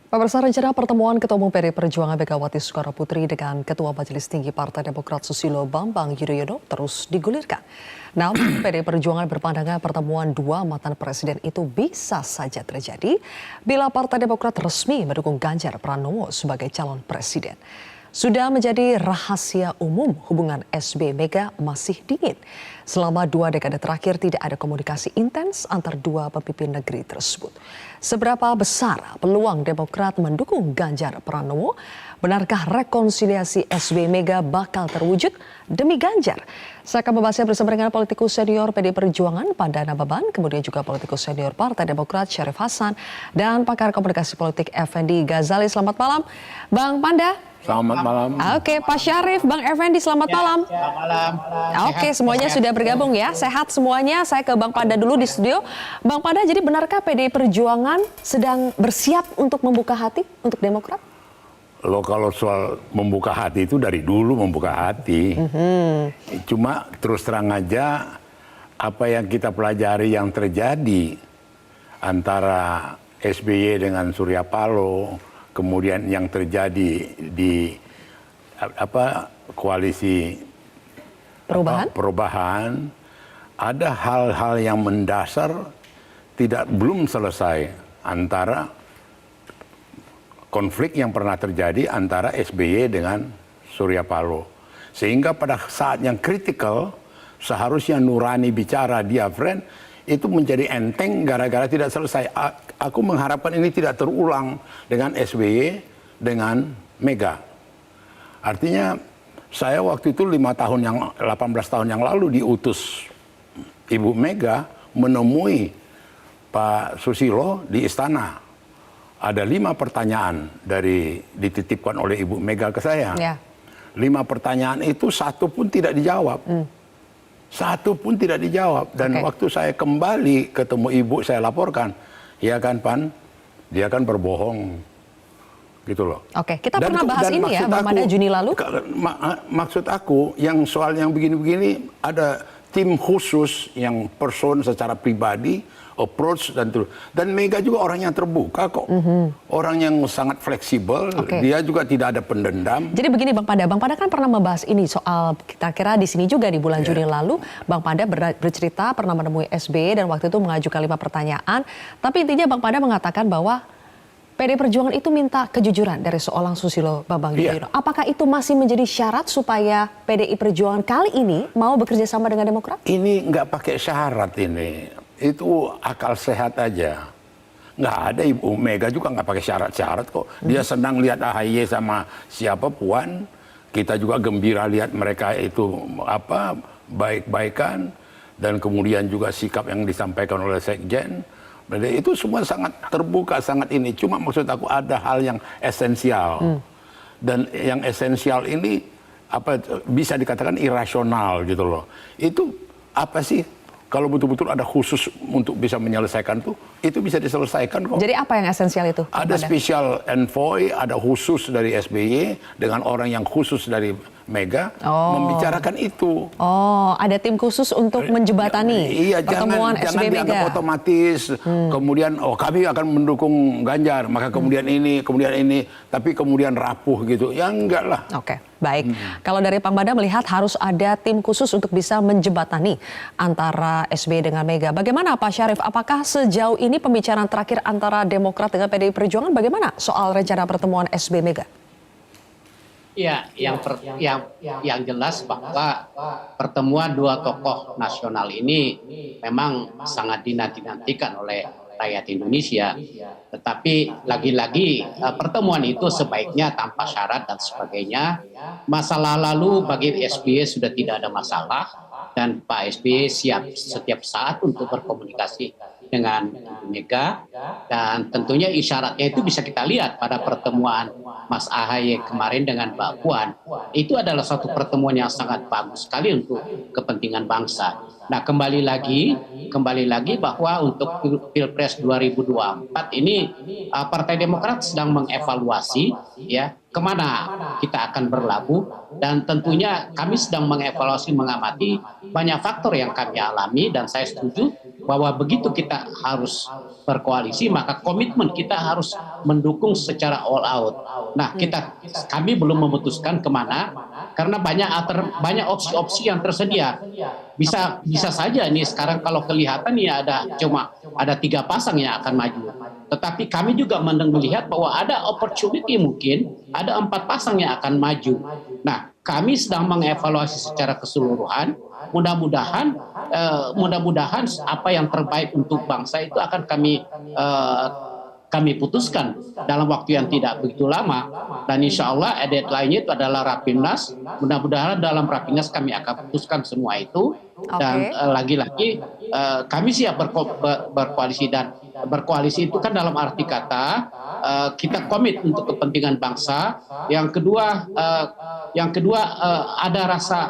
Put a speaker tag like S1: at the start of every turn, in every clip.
S1: Pemirsa, rencana pertemuan Ketua Umum PDI Perjuangan Megawati Soekarnoputri dengan Ketua Majelis Tinggi Partai Demokrat Susilo Bambang Yudhoyono terus digulirkan. Namun, PDI Perjuangan berpandangan pertemuan dua mantan presiden itu bisa saja terjadi bila Partai Demokrat resmi mendukung Ganjar Pranowo sebagai calon presiden. Sudah menjadi rahasia umum hubungan SBY Mega masih dingin. Selama 2 dekade terakhir tidak ada komunikasi intens antar dua pemimpin negeri tersebut. Seberapa besar peluang Demokrat mendukung Ganjar Pranowo? Benarkah rekonsiliasi SBY Mega bakal terwujud demi Ganjar? Saya akan membahasnya bersama dengan politikus senior PDI Perjuangan Panda Nababan, kemudian juga politikus senior Partai Demokrat Syarif Hasan, dan pakar komunikasi politik Effendi Ghazali. Selamat malam, Bang Panda.
S2: Selamat malam.
S1: Oke, Pak Syarif, Bang Effendi, selamat malam.
S3: Selamat malam.
S1: Oke, semuanya sudah bergabung ya. Sehat semuanya. Saya ke Bang Panda dulu di studio. Bang Panda, jadi benarkah PDI Perjuangan sedang bersiap untuk membuka hati untuk Demokrat?
S2: Lo kalau soal membuka hati itu dari dulu membuka hati. Cuma terus terang aja apa yang kita pelajari yang terjadi antara SBY dengan Surya Paloh, kemudian yang terjadi di koalisi perubahan, ada hal-hal yang mendasar belum selesai antara konflik yang pernah terjadi antara SBY dengan Surya Paloh. Sehingga pada saat yang kritikal seharusnya nurani bicara dia friend itu menjadi enteng gara-gara tidak selesai. Aku mengharapkan ini tidak terulang dengan SBY dengan Mega. Artinya saya waktu itu 18 tahun yang lalu diutus Ibu Mega menemui Pak Susilo di istana. Ada 5 pertanyaan dititipkan oleh Ibu Mega ke saya. Ya. 5 pertanyaan itu satu pun tidak dijawab. Satu pun tidak dijawab. Dan waktu saya kembali ketemu Ibu, saya laporkan, ya kan Pan, dia kan berbohong. Gitu loh.
S1: Oke, kita pernah bahas ini ya Bang Panda Juni lalu.
S2: Maksud aku, yang soal yang begini-begini ada tim khusus yang person secara pribadi approach dan Mega juga orang yang terbuka kok, orang yang sangat fleksibel, dia juga tidak ada pendendam.
S1: Jadi begini Bang Panda kan pernah membahas ini soal kita kira di sini juga di bulan Juni lalu Bang Panda bercerita pernah menemui SBY dan waktu itu mengajukan 5 pertanyaan, tapi intinya Bang Panda mengatakan bahwa PDI Perjuangan itu minta kejujuran dari seorang Susilo Bambang Yudhoyono. Apakah itu masih menjadi syarat supaya PDI Perjuangan kali ini mau bekerja sama dengan Demokrat?
S2: Ini nggak pakai syarat ini. Itu akal sehat aja. Nggak ada Ibu Mega juga nggak pakai syarat-syarat kok. Dia senang lihat AHY sama siapa Puan. Kita juga gembira lihat mereka itu baik-baikan. Dan kemudian juga sikap yang disampaikan oleh Sekjen. Itu semua sangat terbuka, sangat ini. Cuma maksud aku ada hal yang esensial. Dan yang esensial ini bisa dikatakan irasional gitu loh. Itu apa sih? Kalau betul-betul ada khusus untuk bisa menyelesaikan itu bisa diselesaikan kok.
S1: Jadi apa yang esensial itu?
S2: Ada special envoy, ada khusus dari SBY dengan orang yang khusus dari Mega membicarakan itu.
S1: Oh, ada tim khusus untuk menjembatani pertemuan SBY Mega.
S2: Jangan dianggap otomatis. Kemudian kami akan mendukung Ganjar, maka kemudian ini, tapi kemudian rapuh gitu. Ya enggak lah.
S1: Oke. Baik, kalau dari Bang Panda melihat harus ada tim khusus untuk bisa menjembatani antara SBY dengan Mega. Bagaimana Pak Syarif, apakah sejauh ini pembicaraan terakhir antara Demokrat dengan PDI Perjuangan bagaimana soal rencana pertemuan SBY Mega?
S3: Ya, yang jelas bahwa pertemuan dua tokoh nasional ini memang sangat dinanti-nantikan oleh rakyat Indonesia. Tetapi lagi-lagi pertemuan itu sebaiknya tanpa syarat dan sebagainya. Masalah lalu bagi SBY sudah tidak ada masalah dan Pak SBY siap setiap saat untuk berkomunikasi dengan Mega dan tentunya isyaratnya itu bisa kita lihat pada pertemuan Mas AHY kemarin dengan Mbak Puan. Itu adalah suatu pertemuan yang sangat bagus sekali untuk kepentingan bangsa. Nah, kembali lagi bahwa untuk Pilpres 2024 ini Partai Demokrat sedang mengevaluasi ya kemana kita akan berlabuh dan tentunya kami sedang mengevaluasi mengamati banyak faktor yang kami alami dan saya setuju bahwa begitu kita harus berkoalisi, maka komitmen kita harus mendukung secara all out. Nah, kami belum memutuskan kemana, karena banyak opsi-opsi yang tersedia. Bisa saja nih sekarang kalau kelihatan ya ada 3 pasang yang akan maju. Tetapi kami juga melihat bahwa ada opportunity, mungkin ada 4 pasang yang akan maju. Nah, kami sedang mengevaluasi secara keseluruhan. Mudah-mudahan apa yang terbaik untuk bangsa itu akan kami putuskan dalam waktu yang tidak begitu lama, dan insya Allah deadline-nya itu adalah Rapimnas. Mudah-mudahan dalam Rapimnas kami akan putuskan semua itu. Dan lagi-lagi kami siap berkoalisi, dan berkoalisi itu kan dalam arti kata kita komit untuk kepentingan bangsa. Yang kedua ada rasa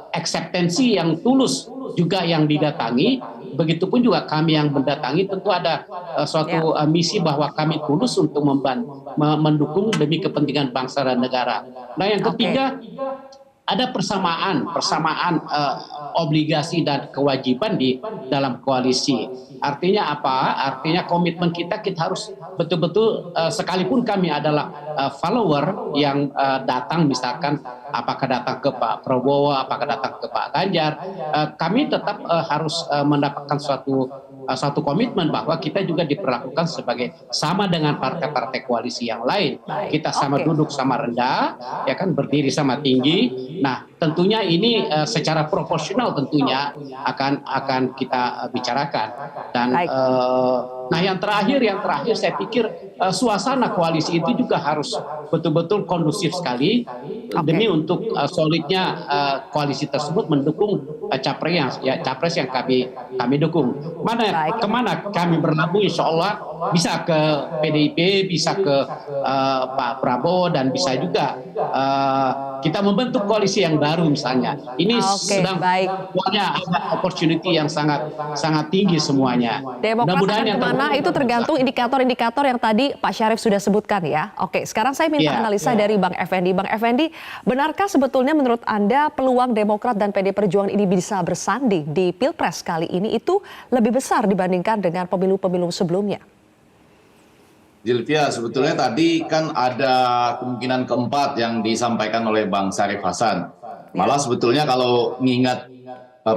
S3: eksistensi yang tulus juga yang didatangi. Begitupun juga kami yang mendatangi tentu ada suatu misi bahwa kami tulus untuk mendukung demi kepentingan bangsa dan negara. Nah, yang ketiga ada persamaan obligasi dan kewajiban di dalam koalisi. Artinya apa? Artinya komitmen kita harus betul-betul, sekalipun kami adalah follower yang datang, misalkan apakah datang ke Pak Prabowo, apakah datang ke Pak Ganjar, kami tetap harus mendapatkan suatu komitmen bahwa kita juga diperlakukan sebagai sama dengan partai-partai koalisi yang lain. Kita sama duduk sama rendah, ya kan, berdiri sama tinggi. Nah, tentunya ini secara proporsional tentunya akan kita bicarakan. Dan nah, yang terakhir saya pikir suasana koalisi itu juga harus betul-betul kondusif sekali demi untuk solidnya koalisi tersebut mendukung capres yang kami dukung. Kemana kami berlabuh, insya Allah bisa ke PDIP, bisa ke Pak Prabowo, dan bisa juga kita membentuk koalisi yang baru misalnya. Ini sedang ada opportunity yang sangat tinggi semuanya.
S1: Demokrat akan kemana itu tergantung indikator-indikator yang tadi Pak Syarif sudah sebutkan ya. Oke, sekarang saya minta analisa dari Bang Effendi. Bang Effendi, benarkah sebetulnya menurut Anda peluang Demokrat dan PD Perjuangan ini bisa bersanding di Pilpres kali ini itu lebih besar dibandingkan dengan pemilu-pemilu sebelumnya?
S4: Zilvia, sebetulnya tadi kan ada kemungkinan keempat yang disampaikan oleh Bang Syarif Hasan. Malah sebetulnya kalau mengingat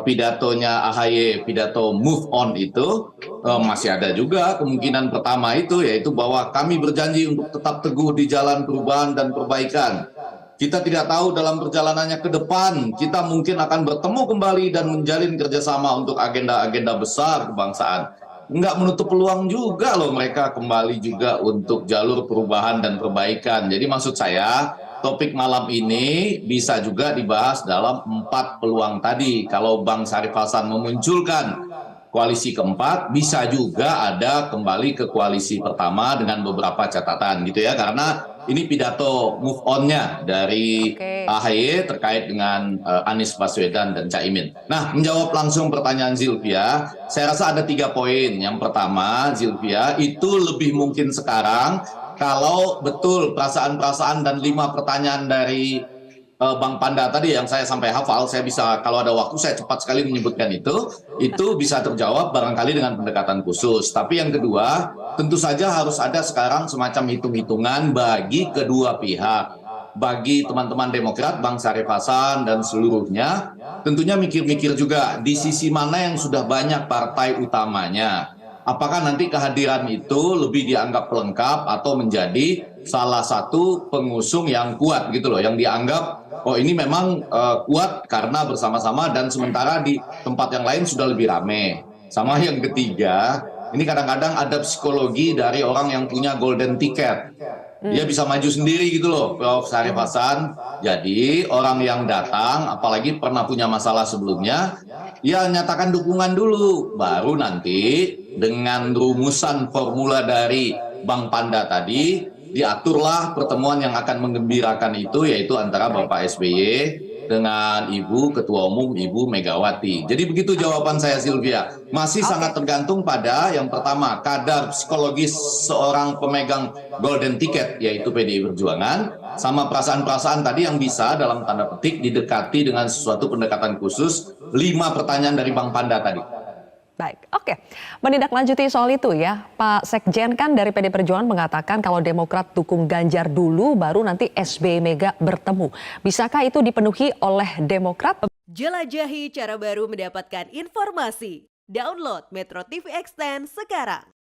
S4: pidatonya AHY, pidato move on itu, masih ada juga kemungkinan pertama itu, yaitu bahwa kami berjanji untuk tetap teguh di jalan perubahan dan perbaikan. Kita tidak tahu dalam perjalanannya ke depan, kita mungkin akan bertemu kembali dan menjalin kerjasama untuk agenda-agenda besar kebangsaan. Nggak menutup peluang juga loh mereka kembali juga untuk jalur perubahan dan perbaikan. Jadi maksud saya, topik malam ini bisa juga dibahas dalam 4 peluang tadi. Kalau Bang Syarif Hasan memunculkan koalisi keempat, bisa juga ada kembali ke koalisi pertama dengan beberapa catatan gitu ya. Karena ini pidato move on-nya dari AHY terkait dengan Anies Baswedan dan Caimin. Nah, menjawab langsung pertanyaan Zilvia, saya rasa ada 3 poin. Yang pertama, Zilvia, itu lebih mungkin sekarang kalau betul perasaan-perasaan dan 5 pertanyaan dari Bang Panda tadi yang saya sampai hafal, saya bisa kalau ada waktu saya cepat sekali menyebutkan itu bisa terjawab barangkali dengan pendekatan khusus. Tapi yang kedua, tentu saja harus ada sekarang semacam hitung-hitungan bagi kedua pihak. Bagi teman-teman Demokrat, Bang Syarif Hasan dan seluruhnya, tentunya mikir-mikir juga di sisi mana yang sudah banyak partai utamanya. Apakah nanti kehadiran itu lebih dianggap pelengkap atau menjadi salah satu pengusung yang kuat gitu loh, yang dianggap oh ini memang kuat karena bersama-sama dan sementara di tempat yang lain sudah lebih rame. Sama yang ketiga, ini kadang-kadang ada psikologi dari orang yang punya golden ticket. Dia bisa maju sendiri gitu loh, Prof. Syarif Hasan. Jadi orang yang datang, apalagi pernah punya masalah sebelumnya, ya nyatakan dukungan dulu. Baru nanti dengan rumusan formula dari Bang Panda tadi, diaturlah pertemuan yang akan menggembirakan itu, yaitu antara Bapak SBY dengan Ibu Ketua Umum Ibu Megawati. Jadi begitu jawaban saya, Zilvia. Masih sangat tergantung pada yang pertama, kadar psikologis seorang pemegang golden ticket, yaitu PDI Perjuangan, sama perasaan-perasaan tadi yang bisa dalam tanda petik didekati dengan sesuatu pendekatan khusus. 5 pertanyaan dari Bang Panda tadi.
S1: Baik, oke. Menindaklanjuti soal itu ya, Pak Sekjen kan dari PD Perjuangan mengatakan kalau Demokrat dukung Ganjar dulu, baru nanti SBY Mega bertemu. Bisakah itu dipenuhi oleh Demokrat?
S5: Jelajahi cara baru mendapatkan informasi. Download Metro TV Extend sekarang.